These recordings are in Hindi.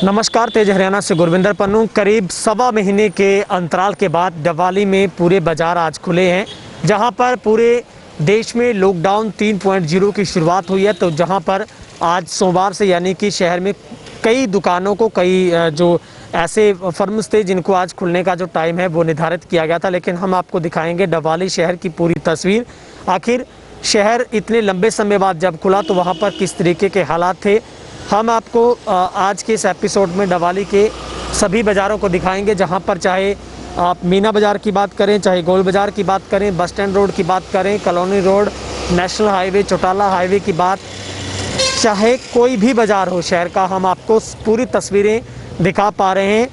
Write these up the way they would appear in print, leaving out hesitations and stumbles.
नमस्कार, तेज हरियाणा से गुरविंदर पन्नू। करीब सवा महीने के अंतराल के बाद दिवाली में पूरे बाजार आज खुले हैं, जहां पर पूरे देश में लॉकडाउन 3.0 की शुरुआत हुई है। तो जहां पर आज सोमवार से यानी कि शहर में कई दुकानों को जो ऐसे फर्म्स थे जिनको आज खुलने का जो टाइम है वो निर्धारित किया गया था, लेकिन हम आपको दिखाएंगे दिवाली शहर की पूरी तस्वीर। आखिर शहर इतने लंबे समय बाद जब खुला तो वहाँ पर किस तरीके के हालात थे, हम आपको आज के इस एपिसोड में दिवाली के सभी बाज़ारों को दिखाएंगे। जहां पर चाहे आप मीना बाज़ार की बात करें, चाहे गोल बाज़ार की बात करें, बस स्टैंड रोड की बात करें, colony road, national highway, Chautala highway की बात, चाहे कोई भी बाज़ार हो शहर का, हम आपको पूरी तस्वीरें दिखा पा रहे हैं।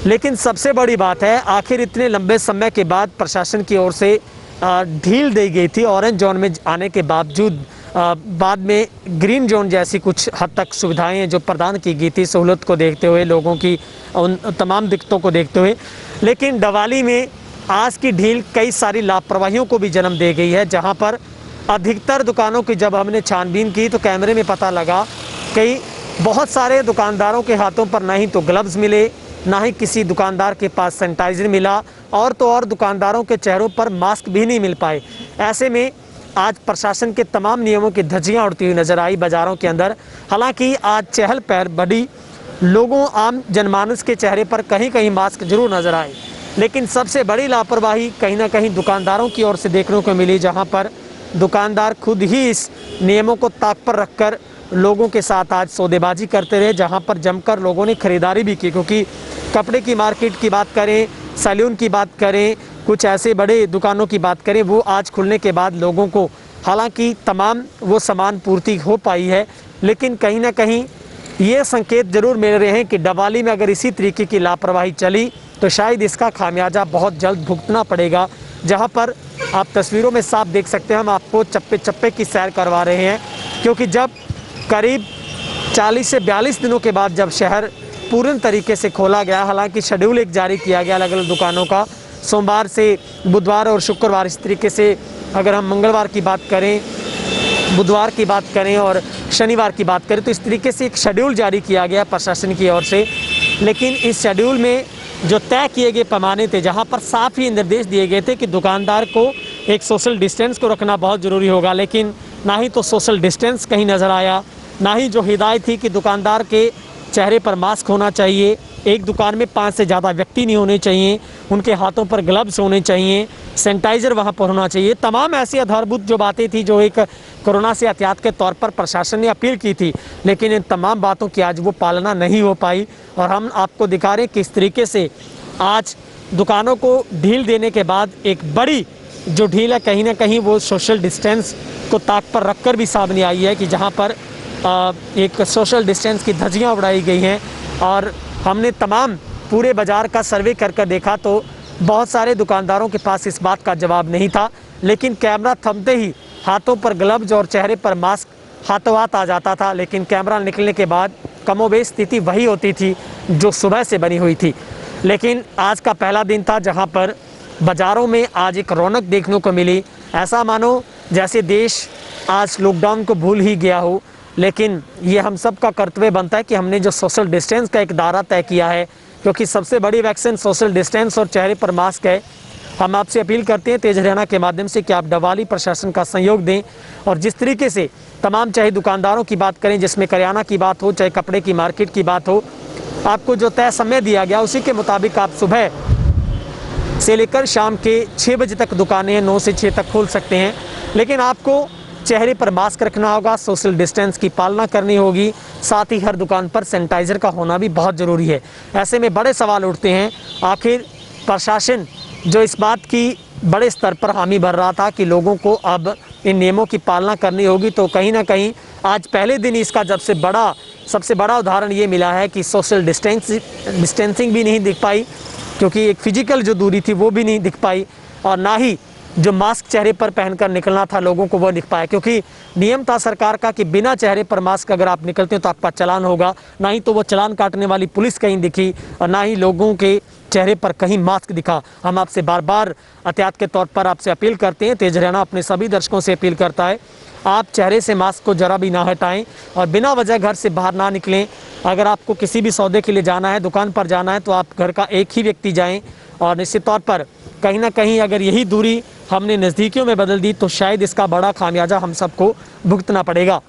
लेकिन सबसे बड़ी बात है, आखिर इतने लंबे समय के बाद प्रशासन की ओर से ढील दी गई थी। ऑरेंज जोन में आने के बावजूद बाद में ग्रीन जोन जैसी कुछ हद तक सुविधाएं जो प्रदान की गई थी, सहूलत को देखते हुए, लोगों की उन तमाम दिक्कतों को देखते हुए, लेकिन दिवाली में आज की ढील कई सारी लापरवाहियों को भी जन्म दे गई है। जहां पर अधिकतर दुकानों की जब हमने छानबीन की तो कैमरे में पता लगा कि बहुत सारे दुकानदारों के हाथों पर ना ही तो ग्लव्स मिले, ना ही किसी दुकानदार के पास सैनिटाइजर मिला, और तो और दुकानदारों के चेहरों पर मास्क भी नहीं मिल पाए। ऐसे में आज प्रशासन के तमाम नियमों की धज्जियां उड़ती हुई नजर आई बाज़ारों के अंदर। हालांकि आज चहल पहल बढ़ी, लोगों आम जनमानस के चेहरे पर कहीं कहीं मास्क जरूर नजर आए, लेकिन सबसे बड़ी लापरवाही कहीं ना कहीं दुकानदारों की ओर से देखने को मिली, जहां पर दुकानदार खुद ही इस नियमों को ताक पर रखकर लोगों के साथ आज सौदेबाजी करते रहे। जहां पर जमकर लोगों ने खरीदारी भी की, क्योंकि कपड़े की मार्केट की बात करें, सैलून की बात करें, कुछ ऐसे बड़े दुकानों की बात करें, वो आज खुलने के बाद लोगों को हालांकि तमाम वो सामान पूर्ति हो पाई है, लेकिन कहीं ना कहीं ये संकेत जरूर मिल रहे हैं कि दिवाली में अगर इसी तरीके की लापरवाही चली तो शायद इसका खामियाजा बहुत जल्द भुगतना पड़ेगा। जहां पर आप तस्वीरों में साफ देख सकते हैं, हम आपको चप्पे चप्पे की सैर करवा रहे हैं, क्योंकि जब करीब 40 से 42 दिनों के बाद जब शहर पूर्ण तरीके से खोला गया, हालांकि शेड्यूल एक जारी किया गया अलग अलग दुकानों का, सोमवार से बुधवार और शुक्रवार, इस तरीके से अगर हम मंगलवार की बात करें, बुधवार की बात करें और शनिवार की बात करें, तो इस तरीके से एक शेड्यूल जारी किया गया प्रशासन की ओर से। लेकिन इस शेड्यूल में जो तय किए गए पैमाने थे, जहां पर साफ ही निर्देश दिए गए थे कि दुकानदार को एक सोशल डिस्टेंस को रखना बहुत ज़रूरी होगा, लेकिन ना ही तो सोशल डिस्टेंस कहीं नज़र आया, ना ही जो हिदायत थी कि दुकानदार के चेहरे पर मास्क होना चाहिए, एक दुकान में 5 से ज़्यादा व्यक्ति नहीं होने चाहिए, उनके हाथों पर ग्लव्स होने चाहिए, सैनिटाइज़र वहाँ पर होना चाहिए। तमाम ऐसी आधारभूत जो बातें थी जो एक कोरोना से एहतियात के तौर पर प्रशासन ने अपील की थी, लेकिन इन तमाम बातों की आज वो पालना नहीं हो पाई। और हम आपको दिखा रहे हैं किस तरीके से आज दुकानों को ढील देने के बाद एक बड़ी जो ढील है कहीं ना कहीं वो सोशल डिस्टेंस को ताक पर रख कर भी सामने आई है, कि जहाँ पर एक सोशल डिस्टेंस की धज्जियाँ उड़ाई गई हैं। और हमने तमाम पूरे बाज़ार का सर्वे कर देखा तो बहुत सारे दुकानदारों के पास इस बात का जवाब नहीं था, लेकिन कैमरा थमते ही हाथों पर ग्लव्स और चेहरे पर मास्क हाथों हाथ आ जाता था। लेकिन कैमरा निकलने के बाद कमोबेश स्थिति वही होती थी जो सुबह से बनी हुई थी। लेकिन आज का पहला दिन था जहां पर बाज़ारों में आज एक रौनक देखने को मिली, ऐसा मानो जैसे देश आज लॉकडाउन को भूल ही गया हो। लेकिन ये हम सब का कर्तव्य बनता है कि हमने जो सोशल डिस्टेंस का एक दायरा तय किया है, क्योंकि सबसे बड़ी वैक्सीन सोशल डिस्टेंस और चेहरे पर मास्क है। हम आपसे अपील करते हैं तेज हरियाणा के माध्यम से कि आप दिवाली प्रशासन का सहयोग दें, और जिस तरीके से तमाम, चाहे दुकानदारों की बात करें जिसमें करियाना की बात हो, चाहे कपड़े की मार्केट की बात हो, आपको जो तय समय दिया गया उसी के मुताबिक आप सुबह से लेकर शाम के 6 बजे तक दुकानें 9 से 6 तक खोल सकते हैं। लेकिन आपको चेहरे पर मास्क रखना होगा, सोशल डिस्टेंस की पालना करनी होगी, साथ ही हर दुकान पर सैनिटाइज़र का होना भी बहुत ज़रूरी है। ऐसे में बड़े सवाल उठते हैं, आखिर प्रशासन जो इस बात की बड़े स्तर पर हामी भर रहा था कि लोगों को अब इन नियमों की पालना करनी होगी, तो कहीं ना कहीं आज पहले दिन इसका सबसे बड़ा उदाहरण ये मिला है कि सोशल डिस्टेंसिंग भी नहीं दिख पाई, क्योंकि एक फिजिकल जो दूरी थी वो भी नहीं दिख पाई, और ना ही जो मास्क चेहरे पर पहनकर निकलना था लोगों को वो दिख पाया, क्योंकि नियम था सरकार का कि बिना चेहरे पर मास्क अगर आप निकलते हैं तो आपका चालान होगा। ना ही तो वो चालान काटने वाली पुलिस कहीं दिखी, और ना ही लोगों के चेहरे पर कहीं मास्क दिखा। हम आपसे बार बार एहतियात के तौर पर आपसे अपील करते हैं, तेज हरियाणा अपने सभी दर्शकों से अपील करता है, आप चेहरे से मास्क को जरा भी ना हटाएं और बिना वजह घर से बाहर ना निकलें। अगर आपको किसी भी सौदे के लिए जाना है, दुकान पर जाना है, तो आप घर का एक ही व्यक्ति जाएं। और निश्चित तौर पर कहीं ना कहीं अगर यही दूरी हमने नज़दीकियों में बदल दी तो शायद इसका बड़ा खामियाजा हम सबको भुगतना पड़ेगा।